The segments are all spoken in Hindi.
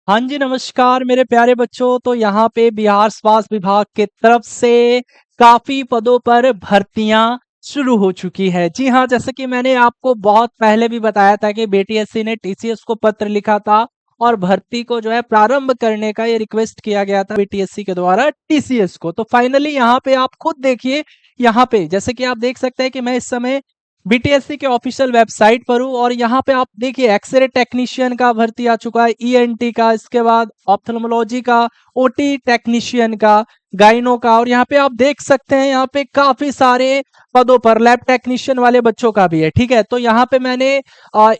हाँ जी, नमस्कार मेरे प्यारे बच्चों। तो यहाँ पे बिहार स्वास्थ्य विभाग के तरफ से काफ़ी पदों पर भर्तियाँ शुरू हो चुकी है। जी हाँ, जैसे कि मैंने आपको बहुत पहले भी बताया था कि बीटीएससी ने टीसीएस को पत्र लिखा था और भर्ती को जो है प्रारंभ करने का ये रिक्वेस्ट किया गया था बीटीएससी के द्वारा टीसीएस को। तो फाइनली यहाँ पे आप खुद देखिए, यहाँ पे जैसे कि आप देख सकते हैं कि मैं इस समय बीटीएससी के ऑफिशियल वेबसाइट पर हूँ और यहाँ पे आप देखिए एक्सरे टेक्नीशियन का भर्ती आ चुका है, ईएनटी का, इसके बाद ऑप्थेल्मोलॉजी का, ओटी टेक्नीशियन का, गाइनो का, और यहाँ पे आप देख सकते हैं यहाँ पे काफी सारे पदों पर लैब टेक्नीशियन वाले बच्चों का भी है। ठीक है, तो यहाँ पे मैंने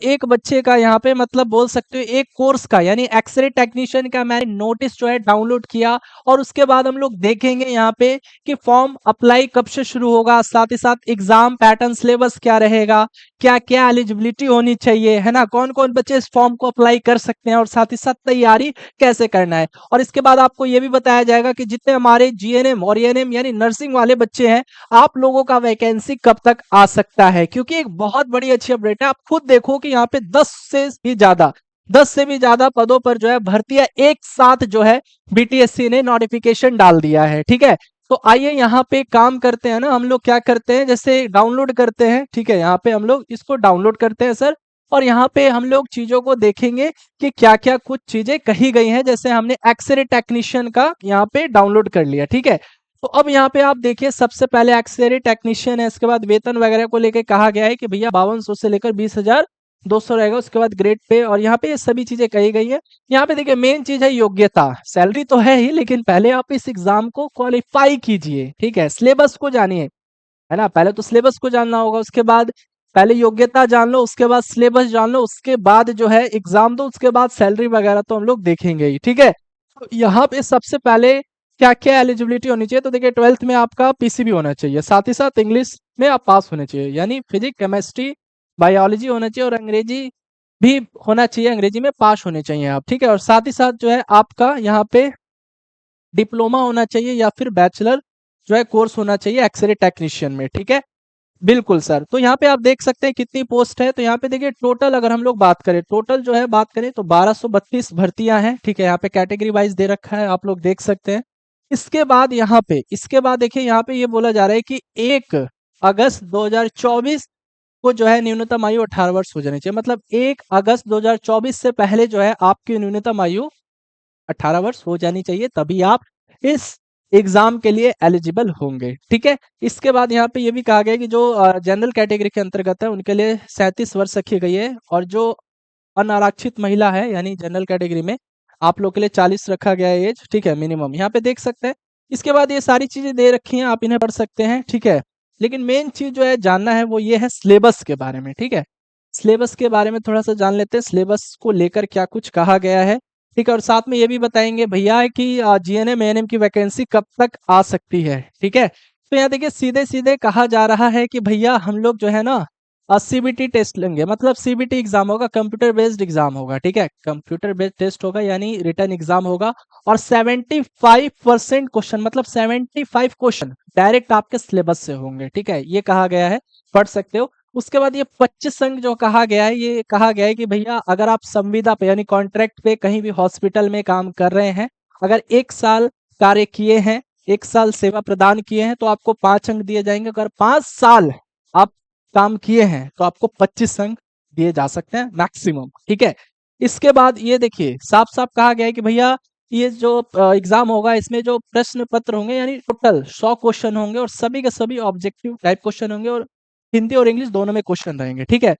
एक बच्चे का यहाँ पे मतलब बोल सकते हो एक कोर्स का यानी एक्सरे टेक्नीशियन का मैंने नोटिस जो है डाउनलोड किया और उसके बाद हम लोग देखेंगे यहाँ पे कि फॉर्म अप्लाई कब से शुरू होगा, साथ ही साथ एग्जाम पैटर्न सिलेबस क्या रहेगा, क्या क्या एलिजिबिलिटी होनी चाहिए, है ना, कौन कौन बच्चे इस फॉर्म को अप्लाई कर सकते हैं और साथ ही साथ तैयारी कैसे करना है। और इसके बाद आपको ये भी बताया जाएगा कि जितने हमारे जीएनएम और एएनएम यानी नर्सिंग वाले बच्चे हैं, आप लोगों का वैकेंसी कब तक आ सकता है, क्योंकि एक बहुत बड़ी अच्छी अपडेट है। आप खुद देखो कि यहाँ पे 10 से भी ज्यादा पदों पर जो है भर्तियां एक साथ जो है बीटीएससी ने नोटिफिकेशन डाल दिया है। ठीक है, तो आइए यहाँ पे काम करते हैं ना, हम लोग क्या करते हैं, जैसे डाउनलोड करते हैं। ठीक है, यहाँ पे हम लोग इसको डाउनलोड करते हैं सर, और यहाँ पे हम लोग चीजों को देखेंगे कि क्या क्या कुछ चीजें कही गई हैं। जैसे हमने एक्सरे टेक्नीशियन का यहाँ पे डाउनलोड कर लिया। ठीक है, तो अब यहाँ पे आप देखिए सबसे पहले एक्सरे टेक्नीशियन है, इसके बाद वेतन वगैरह को लेके कहा गया है कि भैया 5200 से लेकर 20,200 रहेगा, उसके बाद ग्रेड पे, और यहाँ पे ये सभी चीजें कही गई है। यहाँ पे देखिए मेन चीज है योग्यता, सैलरी तो है ही लेकिन पहले आप इस एग्जाम को क्वालिफाई कीजिए। ठीक है, सिलेबस को जानिए, है ना, पहले तो सिलेबस को जानना होगा, उसके बाद पहले योग्यता जान लो, उसके बाद सिलेबस जान लो, उसके बाद जो है एग्जाम दो, उसके बाद सैलरी वगैरह तो हम लोग देखेंगे ही। ठीक है, तो यहाँ पे सबसे पहले क्या क्या एलिजिबिलिटी होनी चाहिए, तो देखिए 12th में आपका पीसीबी होना चाहिए, साथ ही साथ इंग्लिश में आप पास होने चाहिए, यानी फिजिक्स केमिस्ट्री बायोलॉजी होना चाहिए, और अंग्रेजी भी होना चाहिए, अंग्रेजी में पास होने चाहिए आप। ठीक है, और साथ ही साथ जो है आपका यहाँ पे डिप्लोमा होना चाहिए या फिर बैचलर जो है कोर्स होना चाहिए एक्सरे टेक्नीशियन में। ठीक है, बिल्कुल सर। तो यहाँ पे आप देख सकते हैं कितनी पोस्ट है, तो यहाँ पे देखिए टोटल अगर हम लोग बात करें, टोटल जो है बात करें तो 1232 भर्तियां हैं। ठीक है, यहाँ पे कैटेगरी वाइज दे रखा है, आप लोग देख सकते हैं। इसके बाद यहाँ पे इसके बाद देखिए यहाँ पे ये बोला जा रहा है कि 1 अगस्त 2024 को जो है न्यूनतम आयु 18 वर्ष हो जानी चाहिए। मतलब 1 अगस्त 2024 से पहले जो है आपकी न्यूनतम आयु 18 वर्ष हो जानी चाहिए, तभी आप इस एग्जाम के लिए एलिजिबल होंगे। ठीक है, इसके बाद यहाँ पे ये भी कहा गया है कि जो जनरल कैटेगरी के अंतर्गत है उनके लिए 37 वर्ष रखी गई है, और जो अनारक्षित महिला है यानी जनरल कैटेगरी में आप लोग के लिए 40 रखा गया है एज। ठीक है, मिनिमम यहाँ पे देख सकते हैं। इसके बाद ये सारी चीजें दे रखी हैं, आप इन्हें पढ़ सकते हैं। ठीक है, लेकिन मेन चीज जो है जानना है वो ये है सिलेबस के बारे में। ठीक है, सिलेबस के बारे में थोड़ा सा जान लेते हैं, सिलेबस को लेकर क्या कुछ कहा गया है। ठीक है, और साथ में ये भी बताएंगे भैया कि जीएनएम एएनएम की वैकेंसी कब तक आ सकती है। ठीक है, तो यहाँ देखिए सीधे सीधे कहा जा रहा है कि भैया हम लोग जो है ना सीबीटी टेस्ट लेंगे, मतलब सीबीटी एग्जाम होगा, कंप्यूटर बेस्ड एग्जाम होगा। ठीक है, कंप्यूटर बेस्ड टेस्ट होगा यानी रिटर्न एग्जाम होगा, और 75% क्वेश्चन, मतलब 75 क्वेश्चन डायरेक्ट आपके सिलेबस से होंगे। ठीक है, ये कहा गया है, पढ़ सकते हो। उसके बाद ये 25 अंक जो कहा गया है, ये कहा गया है कि भैया अगर आप संविदा पे यानी कॉन्ट्रैक्ट पे कहीं भी हॉस्पिटल में काम कर रहे हैं, अगर 1 साल कार्य किए हैं, 1 साल सेवा प्रदान किए हैं, तो आपको 5 अंक दिए जाएंगे। अगर 5 साल आप काम किए हैं तो आपको 25 अंक दिए जा सकते हैं मैक्सिमम। ठीक है, इसके बाद ये देखिए साफ साफ कहा गया है कि भैया ये जो एग्जाम होगा इसमें जो प्रश्न पत्र होंगे यानी टोटल 100 क्वेश्चन होंगे, और सभी के सभी ऑब्जेक्टिव टाइप क्वेश्चन होंगे, और हिंदी और इंग्लिश दोनों में क्वेश्चन रहेंगे। ठीक है,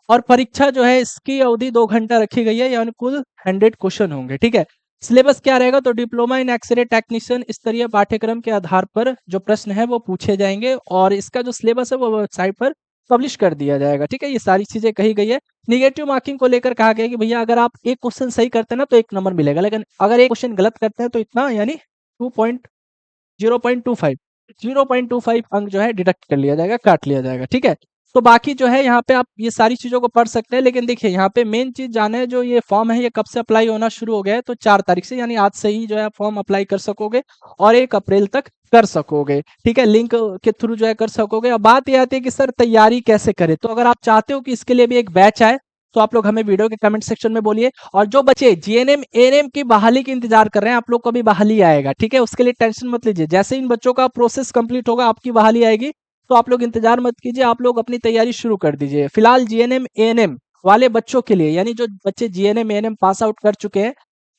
और परीक्षा जो है इसकी अवधि 2 घंटा रखी गई है, यानी कुल 100 क्वेश्चन होंगे। ठीक है, सिलेबस क्या रहेगा, तो डिप्लोमा इन एक्सरे टेक्नीशियन स्तरीय पाठ्यक्रम के आधार पर जो प्रश्न है वो पूछे जाएंगे, और इसका जो सिलेबस है वो वेबसाइट पर पब्लिश कर दिया जाएगा। ठीक है, ये सारी चीजें कही गई है। निगेटिव मार्किंग को लेकर कहा गया है कि भैया अगर आप एक क्वेश्चन सही करते हैं ना तो 1 नंबर मिलेगा, लेकिन अगर एक क्वेश्चन गलत करते हैं तो इतना यानी 0.25 0.25 अंक जो है डिडक्ट कर लिया जाएगा, काट लिया जाएगा। ठीक है, तो बाकी जो है यहाँ पे आप ये सारी चीजों को पढ़ सकते हैं, लेकिन देखिए यहाँ पे मेन चीज जाना है, जो ये फॉर्म है ये कब से अप्लाई होना शुरू हो गया है, तो 4 तारीख से, यानी आज से ही जो है फॉर्म अप्लाई कर सकोगे और 1 अप्रैल तक कर सकोगे। ठीक है, लिंक के थ्रू जो है कर सकोगे। अब बात ये आती है कि सर तैयारी कैसे करें, तो अगर आप चाहते हो कि इसके लिए भी एक बैच आए तो आप लोग हमें वीडियो के कमेंट सेक्शन में बोलिए। और जो बच्चे जीएनएम एएनएम की बहाली की इंतजार कर रहे हैं, आप लोग को भी बहाली आएगा, ठीक है, उसके लिए टेंशन मत लीजिए। जैसे इन बच्चों का प्रोसेस कंप्लीट होगा, आपकी बहाली आएगी, तो आप लोग इंतजार मत कीजिए, आप लोग अपनी तैयारी शुरू कर दीजिए। फिलहाल जीएनएम एएनएम वाले बच्चों के लिए, यानी जो बच्चे जीएनएम एएनएम पास आउट कर चुके हैं,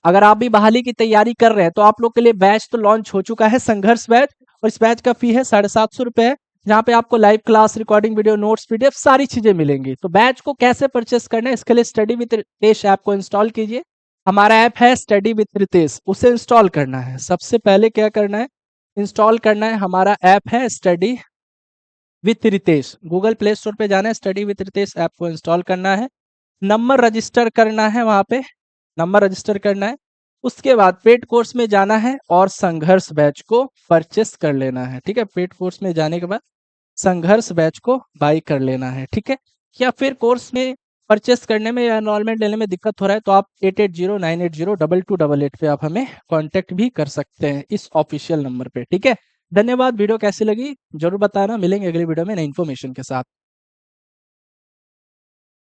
अगर आप भी बहाली की तैयारी कर रहे हैं, तो आप लोग के लिए बैच तो लॉन्च हो चुका है, संघर्ष बैच। और इस बैच का फी है 750 रुपए, जहाँ पे आपको live class, recording video, notes, PDF सारी चीजें मिलेंगी। तो बैच को कैसे परचेस करना है, इसके लिए स्टडी विद रितेश ऐप को इंस्टॉल कीजिए। हमारा ऐप है स्टडी विद रितेश, उसे इंस्टॉल करना है। सबसे पहले क्या करना है, इंस्टॉल करना है, हमारा ऐप है study with Ritesh. Google Play Store पे जाना है, स्टडी विथ रितेश ऐप को इंस्टॉल करना है, नंबर रजिस्टर करना है, वहां पे नंबर रजिस्टर करना है। उसके बाद पेड कोर्स में जाना है और संघर्ष बैच को परचेस कर लेना है, ठीक है। पेड कोर्स में जाने के बाद संघर्ष बैच को बाई कर लेना है, ठीक है। या फिर कोर्स में परचेस करने में या एनरोलमेंट लेने में दिक्कत हो रहा है, तो आप 8809802288 पे आप हमें कांटेक्ट भी कर सकते हैं, इस ऑफिशियल नंबर पे, ठीक है। धन्यवाद। वीडियो कैसी लगी जरूर बताना, मिलेंगे अगली वीडियो में नई इन्फॉर्मेशन के साथ।